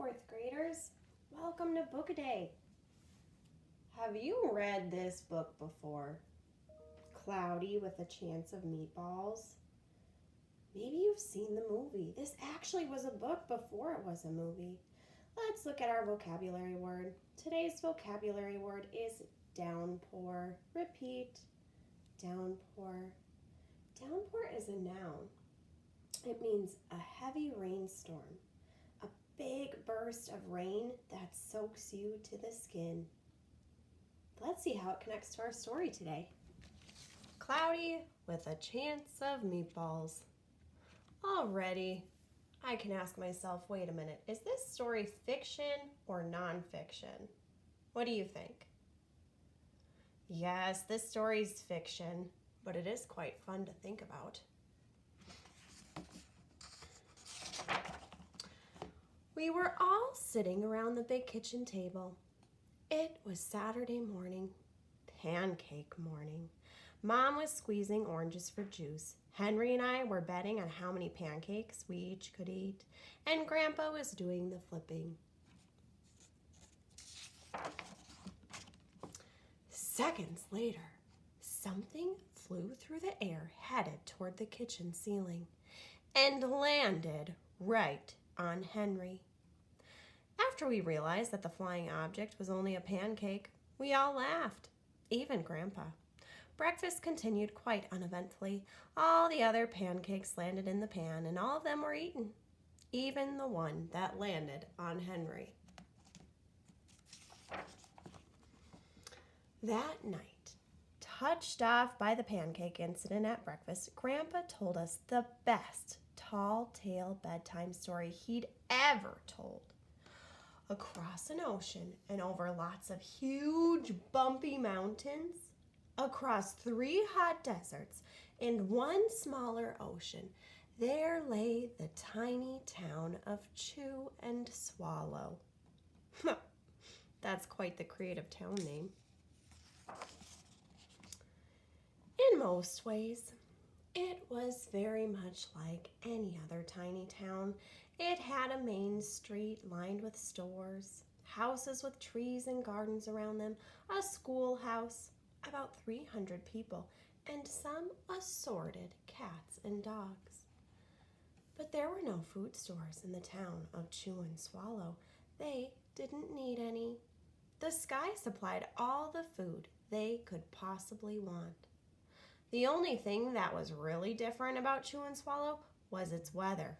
fourth graders. Welcome to Book a Day. Have you read this book before? Cloudy with a Chance of Meatballs? Maybe you've seen the movie. This actually was a book before it was a movie. Let's look at our vocabulary word. Today's vocabulary word is downpour. Repeat, downpour. Downpour is a noun. It means a heavy rainstorm. Big burst of rain that soaks you to the skin. Let's see how it connects to our story today. Cloudy with a chance of meatballs. Already, I can ask myself, wait a minute, is this story fiction or nonfiction? What do you think? Yes, this story's fiction, but it is quite fun to think about. We were all sitting around the big kitchen table. It was Saturday morning, pancake morning. Mom was squeezing oranges for juice. Henry and I were betting on how many pancakes we each could eat, and Grandpa was doing the flipping. Seconds later, something flew through the air headed toward the kitchen ceiling and landed right on Henry. After we realized that the flying object was only a pancake, we all laughed, even Grandpa. Breakfast continued quite uneventfully. All the other pancakes landed in the pan, and all of them were eaten, even the one that landed on Henry. That night, touched off by the pancake incident at breakfast, Grandpa told us the best tall tale bedtime story he'd ever told. Across an ocean and over lots of huge bumpy mountains, across 3 hot deserts and 1 smaller ocean, there lay the tiny town of Chew and Swallow. That's quite the creative town name. In most ways, it was very much like any other tiny town. It had a main street lined with stores, houses with trees and gardens around them, a schoolhouse, about 300 people, and some assorted cats and dogs. But there were no food stores in the town of Chew and Swallow. They didn't need any. The sky supplied all the food they could possibly want. The only thing that was really different about Chew and Swallow was its weather.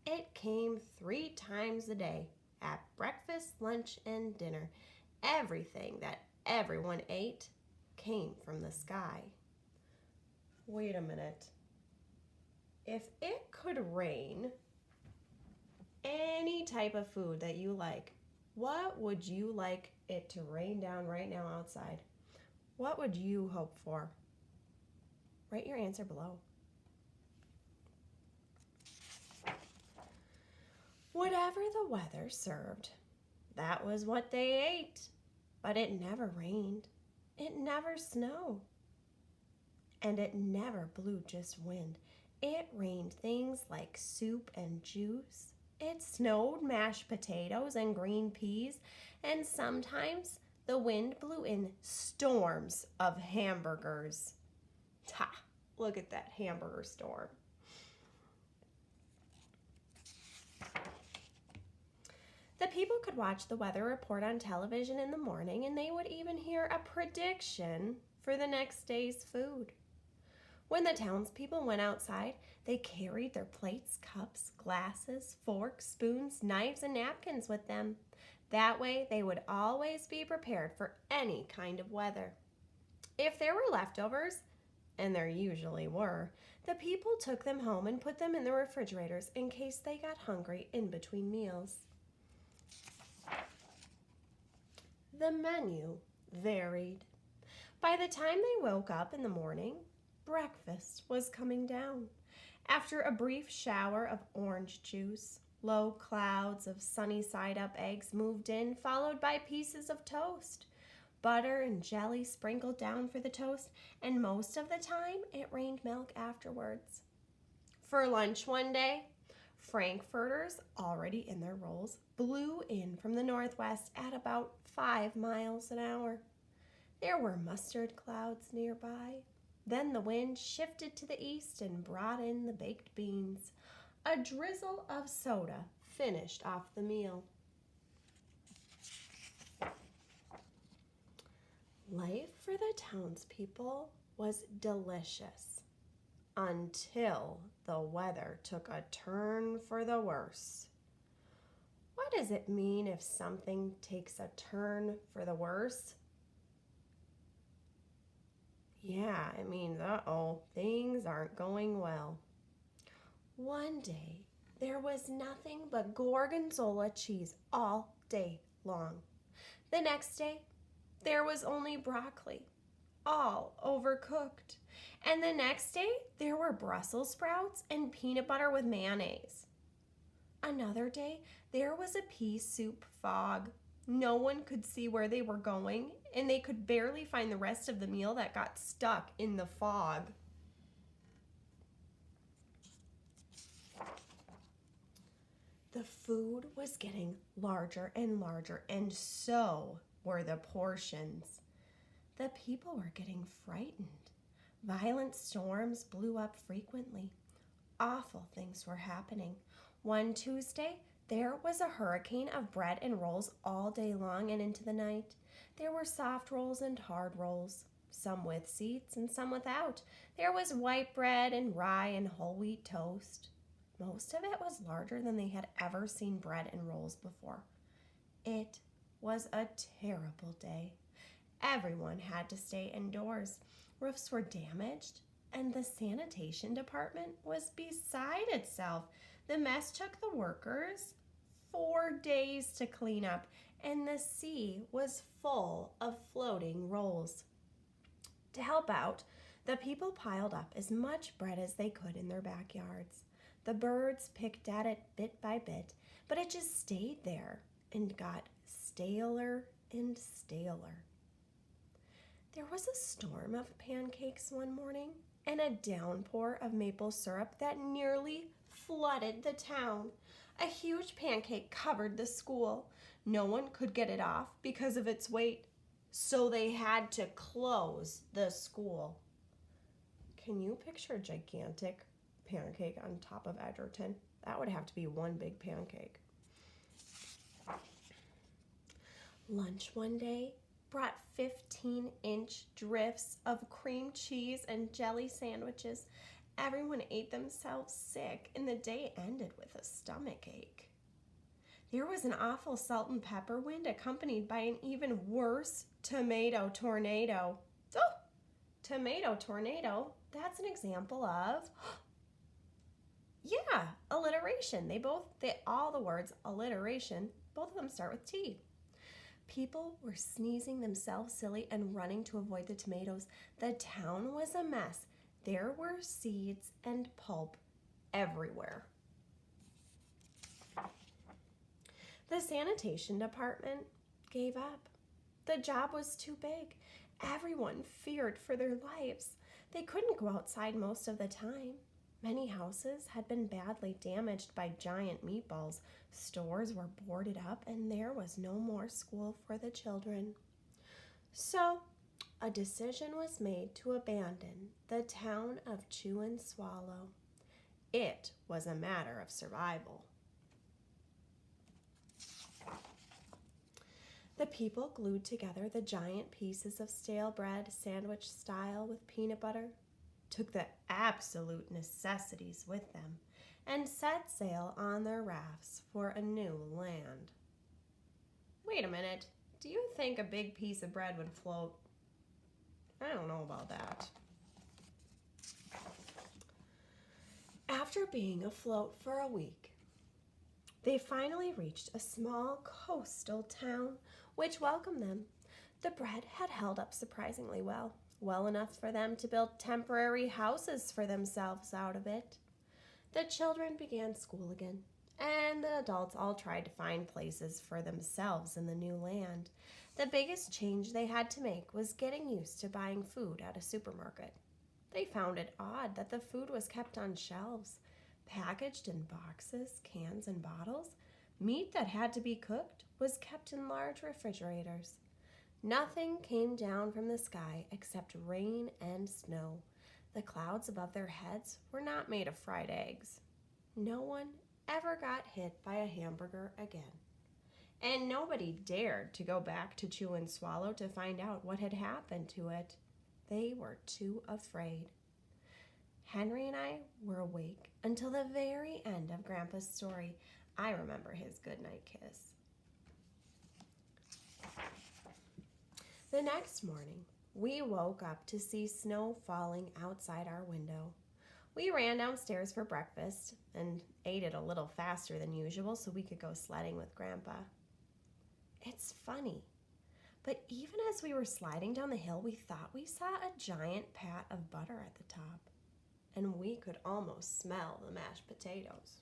It came 3 times a day, at breakfast, lunch, and dinner. Everything that everyone ate came from the sky. Wait a minute. If it could rain any type of food that you like, what would you like it to rain down right now outside? What would you hope for? Write your answer below. Whatever the weather served, that was what they ate. But it never rained. It never snowed. And it never blew just wind. It rained things like soup and juice. It snowed mashed potatoes and green peas. And sometimes the wind blew in storms of hamburgers. Ha! Look at that hamburger storm. The people could watch the weather report on television in the morning, and they would even hear a prediction for the next day's food. When the townspeople went outside, they carried their plates, cups, glasses, forks, spoons, knives, and napkins with them. That way, they would always be prepared for any kind of weather. If there were leftovers, and there usually were, the people took them home and put them in the refrigerators in case they got hungry in between meals. The menu varied. By the time they woke up in the morning, breakfast was coming down. After a brief shower of orange juice, low clouds of sunny side-up eggs moved in, followed by pieces of toast. Butter and jelly sprinkled down for the toast, and most of the time it rained milk afterwards. For lunch one day, Frankfurters, already in their rolls, blew in from the northwest at about 5 miles an hour. There were mustard clouds nearby. Then the wind shifted to the east and brought in the baked beans. A drizzle of soda finished off the meal. Life for the townspeople was delicious until the weather took a turn for the worse. What does it mean if something takes a turn for the worse? Yeah, it means, things aren't going well. One day, there was nothing but gorgonzola cheese all day long. The next day, there was only broccoli, all overcooked. And the next day, there were Brussels sprouts and peanut butter with mayonnaise. Another day, there was a pea soup fog. No one could see where they were going, and they could barely find the rest of the meal that got stuck in the fog. The food was getting larger and larger, and so were the portions. The people were getting frightened. Violent storms blew up frequently. Awful things were happening. One Tuesday, there was a hurricane of bread and rolls all day long and into the night. There were soft rolls and hard rolls, some with seeds and some without. There was white bread and rye and whole wheat toast. Most of it was larger than they had ever seen bread and rolls before. It was a terrible day. Everyone had to stay indoors. Roofs were damaged, and the sanitation department was beside itself. The mess took the workers 4 days to clean up, and the sea was full of floating rolls. To help out, the people piled up as much bread as they could in their backyards. The birds picked at it bit by bit, but it just stayed there and got staler and staler. There was a storm of pancakes one morning and a downpour of maple syrup that nearly flooded the town. A huge pancake covered the school. No one could get it off because of its weight, so they had to close the school. Can you picture a gigantic pancake on top of Edgerton? That would have to be one big pancake. Lunch one day brought 15-inch drifts of cream cheese and jelly sandwiches. Everyone ate themselves sick, and the day ended with a stomach ache. There was an awful salt and pepper wind accompanied by an even worse tomato tornado. Oh, tomato tornado, that's an example of, alliteration. All the words alliteration, both of them start with T. People were sneezing themselves silly and running to avoid the tomatoes. The town was a mess. There were seeds and pulp everywhere. The sanitation department gave up. The job was too big. Everyone feared for their lives. They couldn't go outside most of the time. Many houses had been badly damaged by giant meatballs. Stores were boarded up, and there was no more school for the children. So, a decision was made to abandon the town of Chew and Swallow. It was a matter of survival. The people glued together the giant pieces of stale bread, sandwich style with peanut butter, took the absolute necessities with them, and set sail on their rafts for a new land. Wait a minute, do you think a big piece of bread would float? I don't know about that. After being afloat for a week, they finally reached a small coastal town which welcomed them. The bread had held up surprisingly well enough for them to build temporary houses for themselves out of it. The children began school again, and the adults all tried to find places for themselves in the new land. The biggest change they had to make was getting used to buying food at a supermarket. They found it odd that the food was kept on shelves. Packaged in boxes, cans, and bottles, meat that had to be cooked was kept in large refrigerators. Nothing came down from the sky except rain and snow. The clouds above their heads were not made of fried eggs. No one ever got hit by a hamburger again. And nobody dared to go back to Chew and Swallow to find out what had happened to it. They were too afraid. Henry and I were awake until the very end of Grandpa's story. I remember his goodnight kiss. The next morning, we woke up to see snow falling outside our window. We ran downstairs for breakfast and ate it a little faster than usual so we could go sledding with Grandpa. It's funny, but even as we were sliding down the hill, we thought we saw a giant pat of butter at the top, and we could almost smell the mashed potatoes.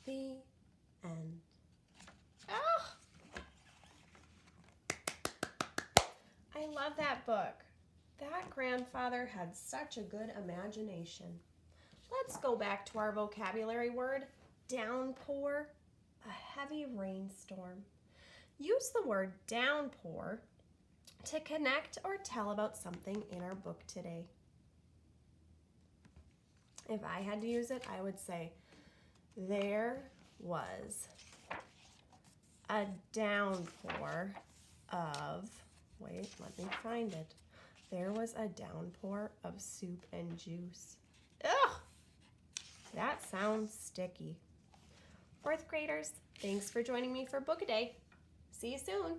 The end. Oh! I love that book. That grandfather had such a good imagination. Let's go back to our vocabulary word, downpour, a heavy rainstorm. Use the word downpour to connect or tell about something in our book today. If I had to use it, I would say, there was a downpour of, wait, let me find it. There was a downpour of soup and juice. Ugh! That sounds sticky. Fourth graders, thanks for joining me for Book a Day. See you soon.